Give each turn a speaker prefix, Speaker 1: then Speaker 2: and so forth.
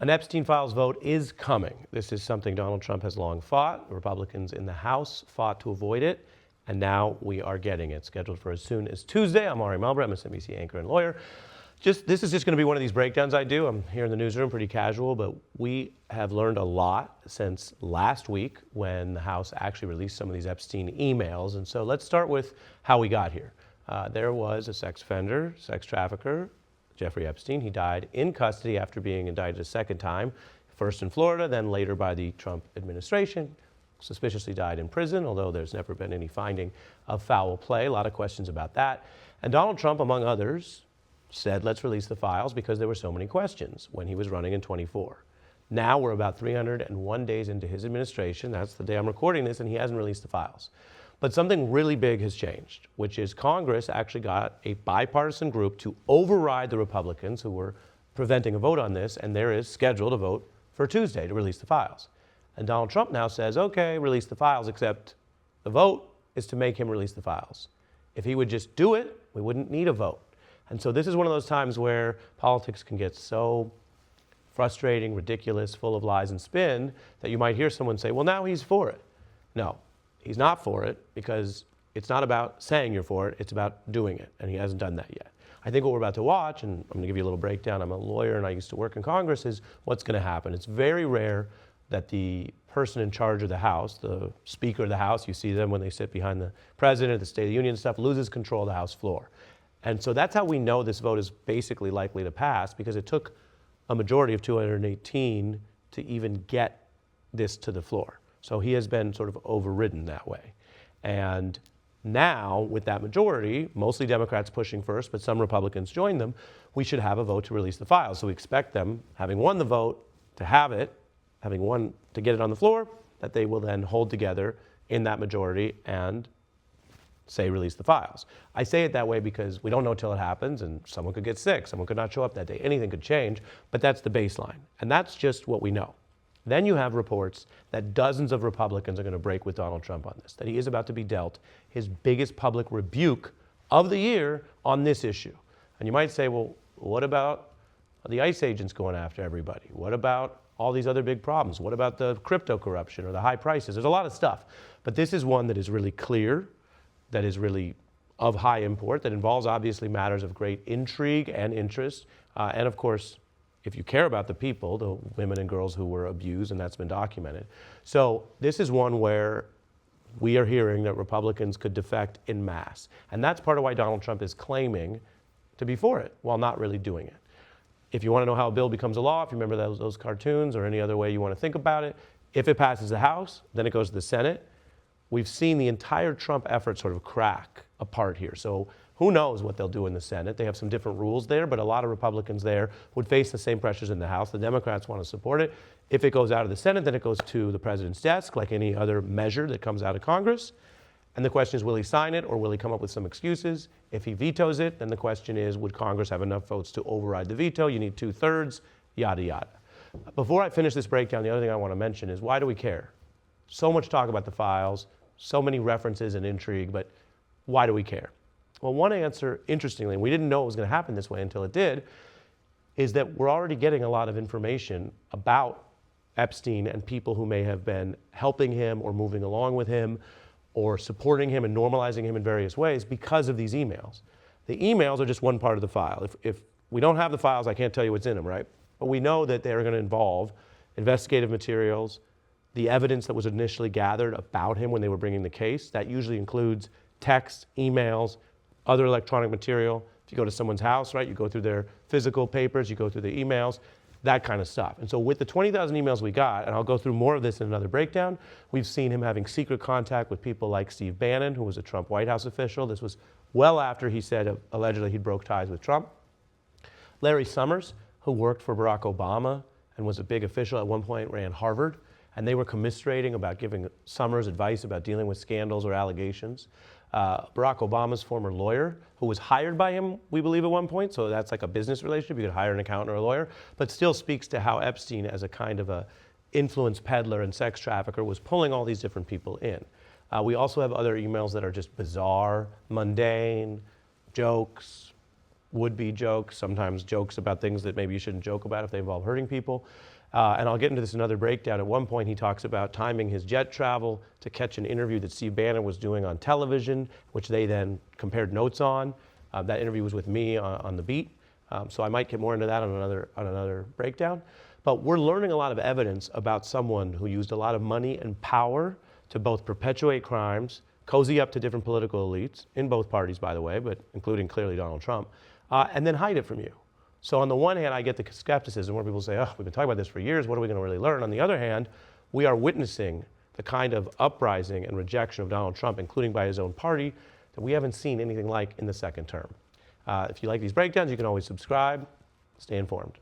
Speaker 1: An Epstein files vote is coming. This is something Donald Trump has long fought. Republicans in the House fought to avoid it, and now we are getting it. Scheduled for as soon as Tuesday. I'm Ari Melber, MSNBC anchor and lawyer. This is just going to be one of these breakdowns I do. I'm here in the newsroom, pretty casual, but we have learned a lot since last week when the House actually released some of these Epstein emails. And so let's start with how we got here. There was a sex offender, sex trafficker, Jeffrey Epstein. He died in custody after being indicted a second time, first in Florida, then later by the Trump administration. Suspiciously died in prison, although there's never been any finding of foul play. A lot of questions about that. And Donald Trump, among others, said, let's release the files because there were so many questions when he was running in 24. Now we're about 301 days into his administration. That's the day I'm recording this, and he hasn't released the files. But something really big has changed, which is Congress actually got a bipartisan group to override the Republicans who were preventing a vote on this, and there is scheduled a vote for Tuesday to release the files. And Donald Trump now says, okay, release the files, except the vote is to make him release the files. If he would just do it, we wouldn't need a vote. And so this is one of those times where politics can get so frustrating, ridiculous, full of lies and spin that you might hear someone say, well, now he's for it. No. He's not for it because it's not about saying you're for it, it's about doing it, and he hasn't done that yet. I think what we're about to watch, and I'm going to give you a little breakdown, I'm a lawyer and I used to work in Congress, is what's going to happen. It's very rare that the person in charge of the House, the Speaker of the House, you see them when they sit behind the President, the State of the Union stuff, loses control of the House floor. And so that's how we know this vote is basically likely to pass, because it took a majority of 218 to even get this to the floor. So he has been sort of overridden that way. And now, with that majority, mostly Democrats pushing first, but some Republicans join them, we should have a vote to release the files. So we expect them, having won the vote, to have it, having won to get it on the floor, that they will then hold together in that majority and say release the files. I say it that way because we don't know till it happens, and someone could get sick, someone could not show up that day, anything could change, but that's the baseline. And that's just what we know. Then you have reports that dozens of Republicans are going to break with Donald Trump on this, that he is about to be dealt his biggest public rebuke of the year on this issue. And you might say, well, what about the ICE agents going after everybody? What about all these other big problems? What about the crypto corruption or the high prices? There's a lot of stuff. But this is one that is really clear, that is really of high import, that involves obviously matters of great intrigue and interest, and of course, if you care about the people, the women and girls who were abused, and that's been documented. So this is one where we are hearing that Republicans could defect en masse. And that's part of why Donald Trump is claiming to be for it, while not really doing it. If you want to know how a bill becomes a law, if you remember those cartoons or any other way you want to think about it, if it passes the House, then it goes to the Senate. We've seen the entire Trump effort sort of crack apart here. So who knows what they'll do in the Senate? They have some different rules there, but a lot of Republicans there would face the same pressures in the House. The Democrats want to support it. If it goes out of the Senate, then it goes to the president's desk, like any other measure that comes out of Congress. And the question is, will he sign it, or will he come up with some excuses? If he vetoes it, then the question is, would Congress have enough votes to override the veto? You need 2/3, yada, yada. Before I finish this breakdown, the other thing I want to mention is, why do we care? So much talk about the files, so many references and intrigue, but why do we care? Well, one answer, interestingly, and we didn't know it was going to happen this way until it did, is that we're already getting a lot of information about Epstein and people who may have been helping him or moving along with him or supporting him and normalizing him in various ways because of these emails. The emails are just one part of the file. If we don't have the files, I can't tell you what's in them, right? But we know that they're going to involve investigative materials, the evidence that was initially gathered about him when they were bringing the case. That usually includes texts, emails, other electronic material. If you go to someone's house, right, you go through their physical papers, you go through the emails, that kind of stuff. And so with the 20,000 emails we got, and I'll go through more of this in another breakdown, we've seen him having secret contact with people like Steve Bannon, who was a Trump White House official. This was well after he said allegedly he broke ties with Trump. Larry Summers, who worked for Barack Obama and was a big official at one point, ran Harvard, and they were commiserating about giving Summers advice about dealing with scandals or allegations. Barack Obama's former lawyer, who was hired by him, we believe, at one point, so that's like a business relationship. You could hire an accountant or a lawyer, but still speaks to how Epstein, as a kind of a influence peddler and sex trafficker, was pulling all these different people in. We also have other emails that are just bizarre, mundane, jokes, would-be jokes, sometimes jokes about things that maybe you shouldn't joke about if they involve hurting people. And I'll get into this in another breakdown. At one point, he talks about timing his jet travel to catch an interview that Steve Bannon was doing on television, which they then compared notes on. That interview was with me on the beat. So I might get more into that on another breakdown. But we're learning a lot of evidence about someone who used a lot of money and power to both perpetuate crimes, cozy up to different political elites, in both parties, by the way, but including clearly Donald Trump, and then hide it from you. So on the one hand, I get the skepticism where people say, oh, we've been talking about this for years, what are we going to really learn? On the other hand, we are witnessing the kind of uprising and rejection of Donald Trump, including by his own party, that we haven't seen anything like in the second term. If you like these breakdowns, you can always subscribe. Stay informed.